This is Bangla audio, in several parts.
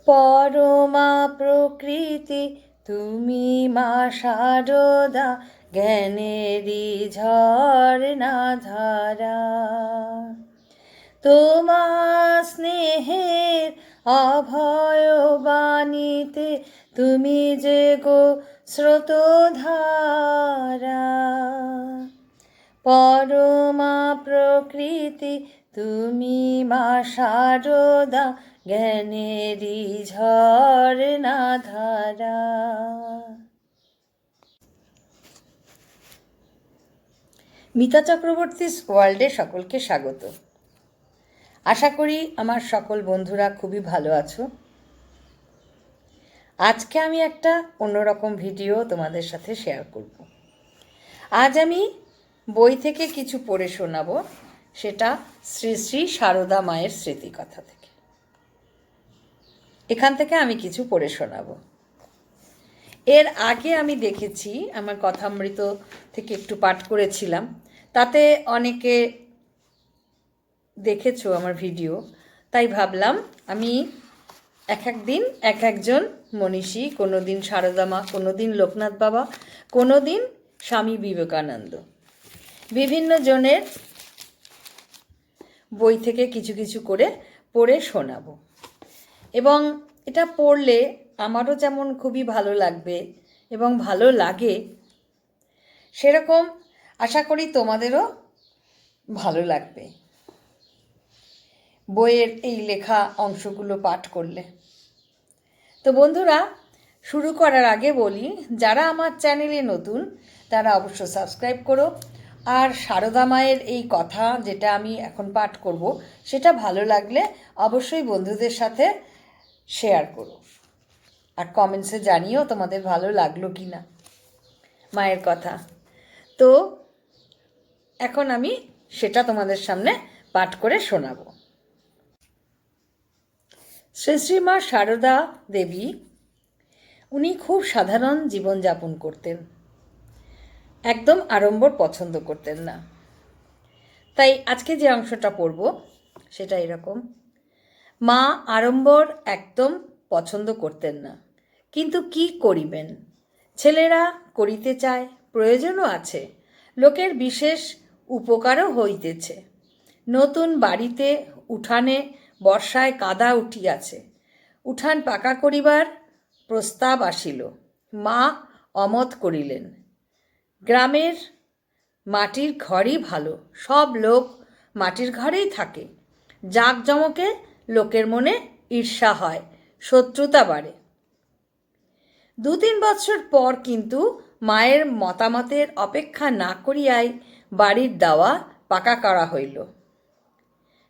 পরমা প্রকৃতি তুমি মা শারদা, জ্ঞানেরই ঝর্ণা ধারা। তোমার স্নেহের অভয় বাণীতে তুমি যে গো স্রোতধারা। পরমা প্রকৃতি তুমি মা শারদা, জ্ঞানেরই ঝর্ণা ধারা। মিতা চক্রবর্তীস ওয়ার্ল্ডে সকলকে স্বাগত। আশা করি আমার সকল বন্ধুরা খুবই ভালো আছো। আজকে আমি একটা অন্যরকম ভিডিও তোমাদের সাথে শেয়ার করব। আজ আমি বই থেকে কিছু পড়ে শোনাবো, সেটা শ্রী শ্রী সারদা মায়ের স্মৃতিকথা থেকে। এখান থেকে আমি কিছু পড়ে শোনাবো। এর আগে আমি দেখেছি, আমার কথামৃত থেকে একটু পাঠ করেছিলাম, তাতে অনেকে দেখেছো আমার ভিডিও, তাই ভাবলাম আমি এক একদিন এক একজন মনীষী, কোনো দিন সারদা মা, কোনো দিন লোকনাথ বাবা, কোনো দিন স্বামী বিবেকানন্দ, বিভিন্ন জনের বই থেকে কিছু কিছু করে পড়ে শোনাবো। এবং এটা পড়লে আমারও যেমন খুবই ভালো লাগবে এবং ভালো লাগে, সেরকম আশা করি তোমাদেরও ভালো লাগবে বইয়ের এই লেখা অংশগুলো পাঠ করলে। তো বন্ধুরা, শুরু করার আগে বলি, যারা আমার চ্যানেলে নতুন তারা অবশ্য সাবস্ক্রাইব করো, আর সারদা মায়ের এই কথা যেটা আমি এখন পাঠ করব সেটা ভালো লাগলে অবশ্যই বন্ধুদের সাথে শেয়ার করো, আর কমেন্টসে জানিও তোমাদের ভালো লাগলো কি না মায়ের কথা। তো এখন আমি সেটা তোমাদের সামনে পাঠ করে শোনাবো। শ্রী শ্রীমা সারদা দেবী, উনি খুব সাধারণ জীবনযাপন করতেন, একদম আড়ম্বর পছন্দ করতেন না। তাই আজকে যে অংশটা পড়ব সেটা এরকম। মা আড়ম্বর একদম পছন্দ করতেন না, কিন্তু কি করিবেন, ছেলেরা করিতে চায়, প্রয়োজনও আছে, লোকের বিশেষ উপকারও হইতেছে। নতুন বাড়িতে উঠানে বর্ষায় কাদা উঠিয়াছে, উঠান পাকা করিবার প্রস্তাব আসিল। মা অমত করিলেন। গ্রামের মাটির ঘরই ভালো, সব লোক মাটির ঘরেই থাকে। জাঁকজমকে লোকের মনে ঈর্ষা হয়, শত্রুতা বাড়ে। 2-3 বৎসর পর কিন্তু মায়ের মতামতের অপেক্ষা না করিয়াই বাড়ির দাওয়া পাকা করা হইল,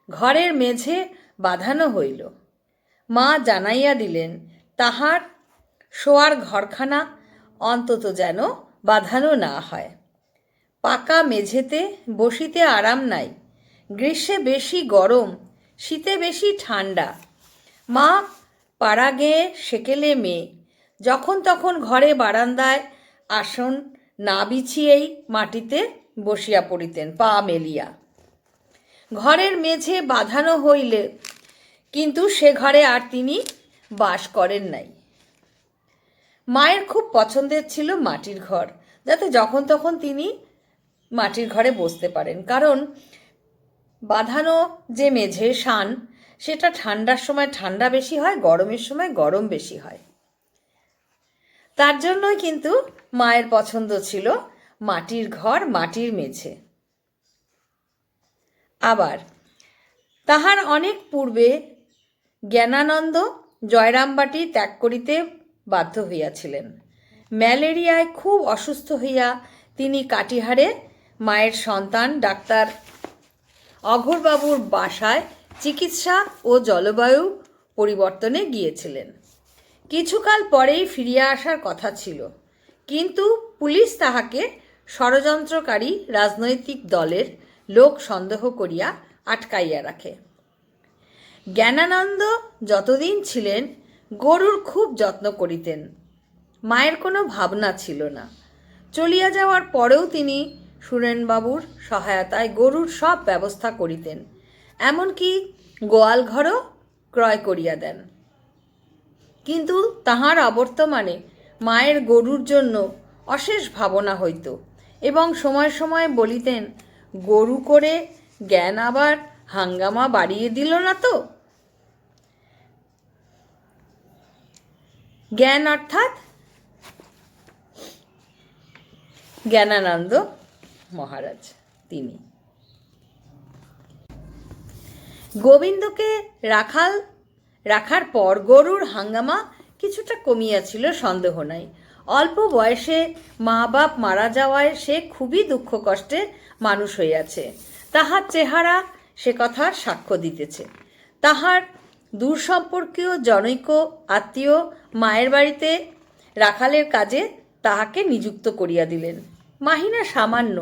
ঘরের মেঝে বাঁধানো হইল। মা জানাইয়া দিলেন তাহার শোয়ার ঘরখানা অন্তত যেন বাঁধানো না হয়। পাকা মেঝেতে বসিতে আরাম নাই, গ্রীষ্মে বেশি গরম, শীতে বেশি ঠান্ডা। মা পাড়া গেয়ে সেকেলে মেয়ে, যখন তখন ঘরে বারান্দায় আসন না বিছিয়েই মাটিতে বসিয়া পড়িতেন পা মেলিয়া। ঘরের মেঝে বাঁধানো হইলে কিন্তু সে ঘরে আর তিনি বাস করেন নাই। মায়ের খুব পছন্দের ছিল মাটির ঘর, যাতে যখন তখন তিনি মাটির ঘরে বসতে পারেন, কারণ বাঁধানো যে মেঝে শান, সেটা ঠান্ডার সময় ঠান্ডা বেশি হয়, গরমের সময় গরম বেশি হয়। তার জন্যই কিন্তু মায়ের পছন্দ ছিল মাটির ঘর, মাটির মেঝে। আবার তাহার অনেক পূর্বে জ্ঞানানন্দ জয়রামবাটি ত্যাগ করিতে বাধ্য হইয়াছিলেন। ম্যালেরিয়ায় খুব অসুস্থ হইয়া তিনি কাটিহারে মায়ের সন্তান ডাক্তার অঘোরবাবুর বাসায় চিকিৎসা ও জলবায়ু পরিবর্তনে গিয়েছিলেন। কিছুকাল পরেই ফিরিয়া আসার কথা ছিল, কিন্তু পুলিশ তাহাকে ষড়যন্ত্রকারী রাজনৈতিক দলের লোক সন্দেহ করিয়া আটকাইয়া রাখে। জ্ঞানানন্দ যতদিন ছিলেন গরুর খুব যত্ন করিতেন, মায়ের কোনো ভাবনা ছিল না। চলিয়া যাওয়ার পরেও তিনি সুরেনবাবুর সহায়তায় গরুর সব ব্যবস্থা করিতেন, এমনকি গোয়াল ঘরও ক্রয় করিয়া দেন। কিন্তু তাহার অবর্তমানে মায়ের গরুর জন্য অশেষ ভাবনা হইত এবং সময় সময় বলিতেন, গরু করে জ্ঞান আবার হাঙ্গামা বাড়িয়ে দিল না তো? জ্ঞান অর্থাৎ জ্ঞানানন্দ মহারাজ। তিনি গোবিন্দকে রাখার পর গরুর হাঙ্গামা কিছুটা কমিয়াছিল, সন্দেহ নাই। অল্প বয়সে মা বাপ মারা যাওয়ায় সে খুবই দুঃখ কষ্টে মানুষ হইয়াছে। তাহার চেহারা সে কথার সাক্ষ্য দিতেছে। তাহার দূরসম্পর্কীয় জনৈক আত্মীয় মায়ের বাড়িতে রাখালের কাজে তাহাকে নিযুক্ত করিয়া দিলেন। মাহিনা সামান্য,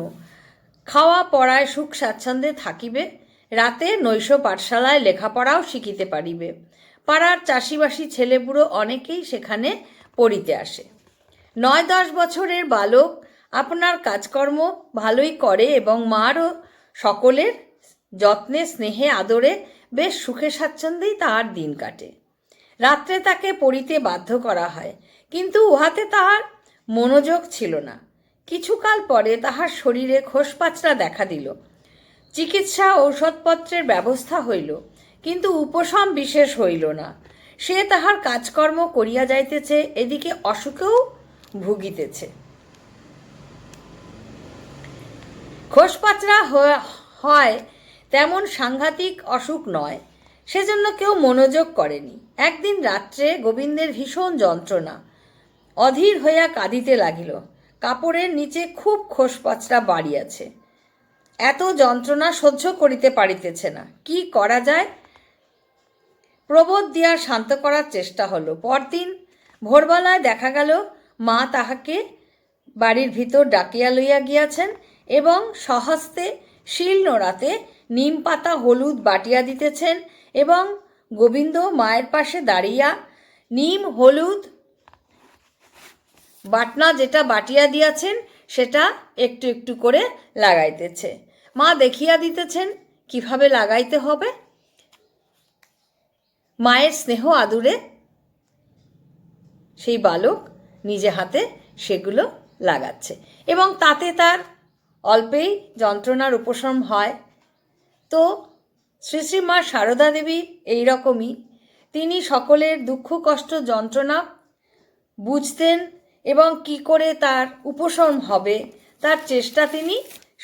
খাওয়া পড়ায় সুখ স্বাচ্ছন্দ্যে থাকিবে, রাতে নৈশ পাঠশালায় লেখাপড়াও শিখিতে পারিবে। পাড়ার চাষিবাসী ছেলেবুড়ো অনেকেই সেখানে পড়িতে আসে। 9-10 বছরের বালক আপনার কাজকর্ম ভালোই করে এবং মারও সকলের যত্নে স্নেহে আদরে বেশ সুখে স্বাচ্ছন্দ্যেই তাহার দিন কাটে। রাত্রে তাকে পড়িতে বাধ্য করা হয়, কিন্তু উহাতে তাহার মনোযোগ ছিল না। কিছুকাল পরে তাহার শরীরে খোসপাচড়া দেখা দিল। চিকিৎসা ঔষধপত্রের ব্যবস্থা হইল, কিন্তু উপশম বিশেষ হইল না। সে তাহার কাজকর্ম করিয়া যাইতেছে, এদিকে অসুখেও ভুগিতেছে। খোসপাচড়া হয় তেমন সাংঘাতিক অসুখ নয়, সেজন্য কেউ মনোযোগ করেনি। একদিন রাত্রে গোবিন্দের ভীষণ যন্ত্রণা, অধীর হইয়া কাঁদিতে লাগিল। কাপড়ের নিচে খুব খোসপাচড়া বাড়িয়াছে, এত যন্ত্রণা সহ্য করিতে পারিতেছে না। কি করা যায়? প্রবোধ দিয়া শান্ত করার চেষ্টা হলো। পরদিন ভোরবেলায় দেখা গেল মা তাহাকে বাড়ির ভিতর ডাকিয়া লইয়া গিয়াছেন এবং স্বহস্তে শিল নোড়াতে নিম পাতা হলুদ বাটিয়া দিতেছেন এবং গোবিন্দ মায়ের পাশে দাঁড়িয়া নিম হলুদ বাটনা যেটা বাটিয়া দিয়াছেন সেটা একটু একটু করে লাগাইতেছে। মা দেখিয়া দিতেছেন কিভাবে লাগাইতে হবে। মায়ের স্নেহ আদুরে সেই বালক নিজে হাতে সেগুলো লাগাচ্ছে এবং তাতে তার অল্পেই যন্ত্রণার উপশম হয়। তো শ্রী শ্রী মা সারদা দেবী এইরকমই, তিনি সকলের দুঃখ কষ্ট যন্ত্রণা বুঝতেন এবং কি করে তার উপশম হবে তার চেষ্টা তিনি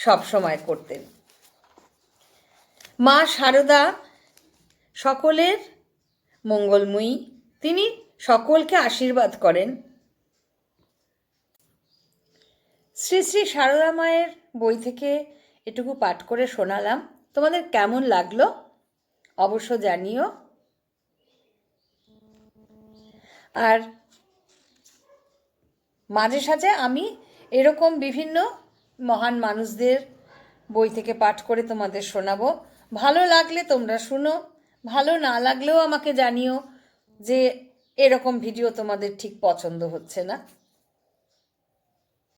সবসময় করতেন। মা সারদা সকলের মঙ্গলময়ী, তিনি সকলকে আশীর্বাদ করেন। শ্রী শ্রী সারদা মায়ের বই থেকে এটুকু পাঠ করে শোনালাম। তোমাদের কেমন লাগলো অবশ্য জানিও। আর মাঝে সাঝে আমি এরকম বিভিন্ন মহান মানুষদের বই থেকে পাঠ করে তোমাদের শোনাবো। ভালো লাগলে তোমরা শুনো, ভালো না লাগলেও আমাকে জানিও যে এরকম ভিডিও তোমাদের ঠিক পছন্দ হচ্ছে না।